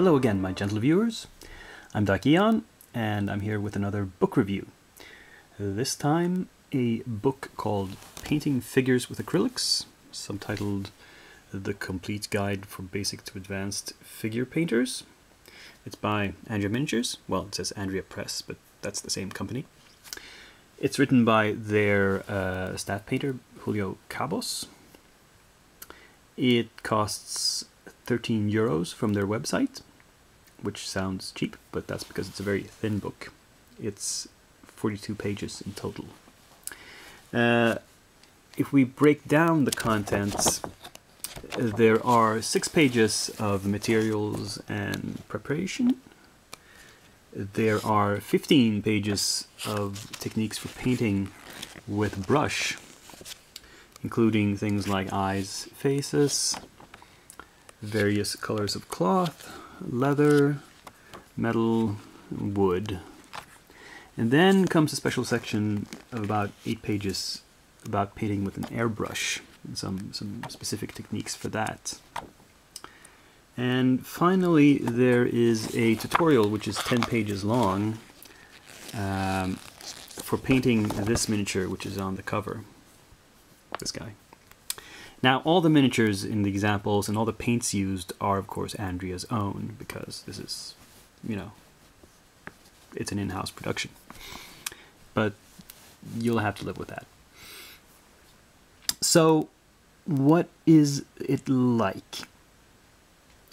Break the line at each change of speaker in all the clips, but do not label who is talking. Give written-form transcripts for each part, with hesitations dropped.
Hello again, my gentle viewers. I'm Dakian, and I'm here with another book review. This time, a book called Painting Figures with Acrylics, subtitled The Complete Guide for Basic to Advanced Figure Painters. It's by Andrea Miniatures. Well, it says Andrea Press, but that's the same company. It's written by their staff painter, Julio Cabos. It costs €13 from their website, which sounds cheap, but that's because it's a very thin book. It's 42 pages in total. If we break down the contents, there are 6 pages of materials and preparation. There are 15 pages of techniques for painting with brush, including things like eyes, faces, various colors of cloth, leather, metal, wood. And then comes a special section of about 8 pages about painting with an airbrush, and some specific techniques for that. And finally, there is a tutorial which is 10 pages long for painting this miniature, which is on the cover. This guy. Now, all the miniatures in the examples and all the paints used are, of course, Andrea's own, because this is, it's an in-house production. But you'll have to live with that. So, what is it like?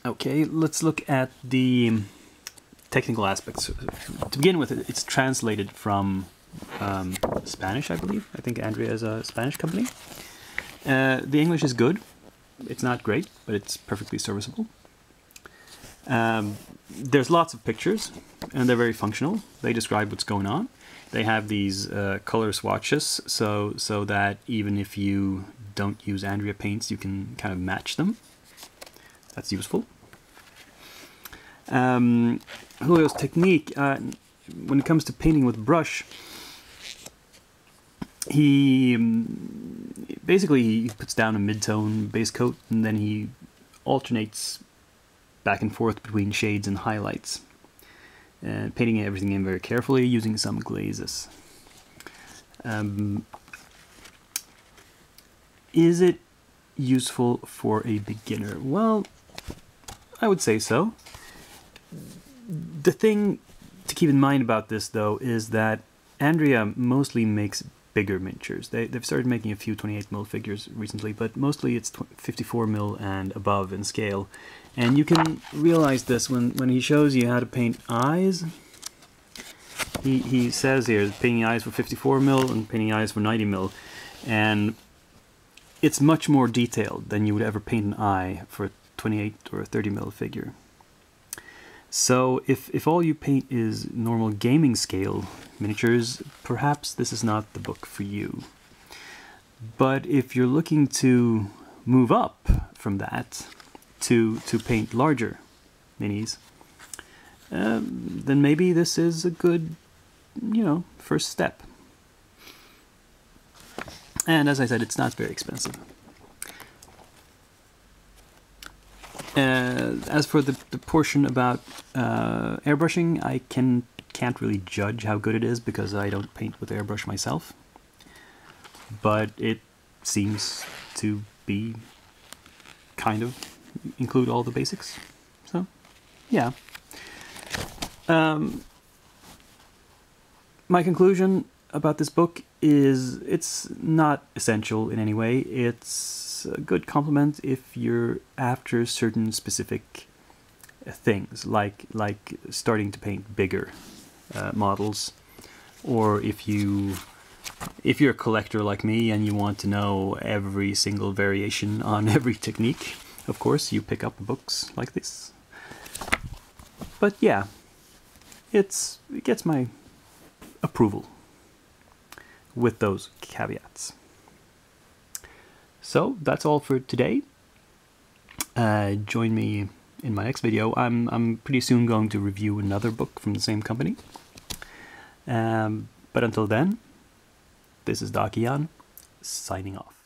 Okay, let's look at the technical aspects. To begin with, it's translated from Spanish, I believe. I think Andrea is a Spanish company. The English is good. It's not great, but it's perfectly serviceable. There's lots of pictures, and they're very functional. They describe what's going on. They have these color swatches, so that even if you don't use Andrea paints, you can kind of match them. That's useful. Julio's technique, when it comes to painting with brush, he puts down a mid-tone base coat, and then he alternates back and forth between shades and highlights, painting everything in very carefully, using some glazes. Is it useful for a beginner? Well, I would say so. The thing to keep in mind about this, though, is that Andrea mostly makes bigger miniatures. They've started making a few 28mm figures recently, but mostly it's 54mm and above in scale. And you can realize this when he shows you how to paint eyes. He says here, painting eyes for 54mm and painting eyes for 90mm. And it's much more detailed than you would ever paint an eye for a 28 or a 30mm figure. So if all you paint is normal gaming scale miniatures, perhaps this is not the book for you. But if you're looking to move up from that to paint larger minis, then maybe this is a good, first step. And as I said, it's not very expensive. As for the portion about airbrushing, I can't really judge how good it is because I don't paint with airbrush myself. But it seems to be kind of include all the basics. So, yeah. My conclusion about this book is it's not essential in any way. It's a good complement if you're after certain specific things, like starting to paint bigger models, or if you're a collector like me and you want to know every single variation on every technique. Of course, you pick up books like this. But yeah, it gets my approval with those caveats. So that's all for today. Join me in my next video. I'm pretty soon going to review another book from the same company. But until then, this is Dakian, signing off.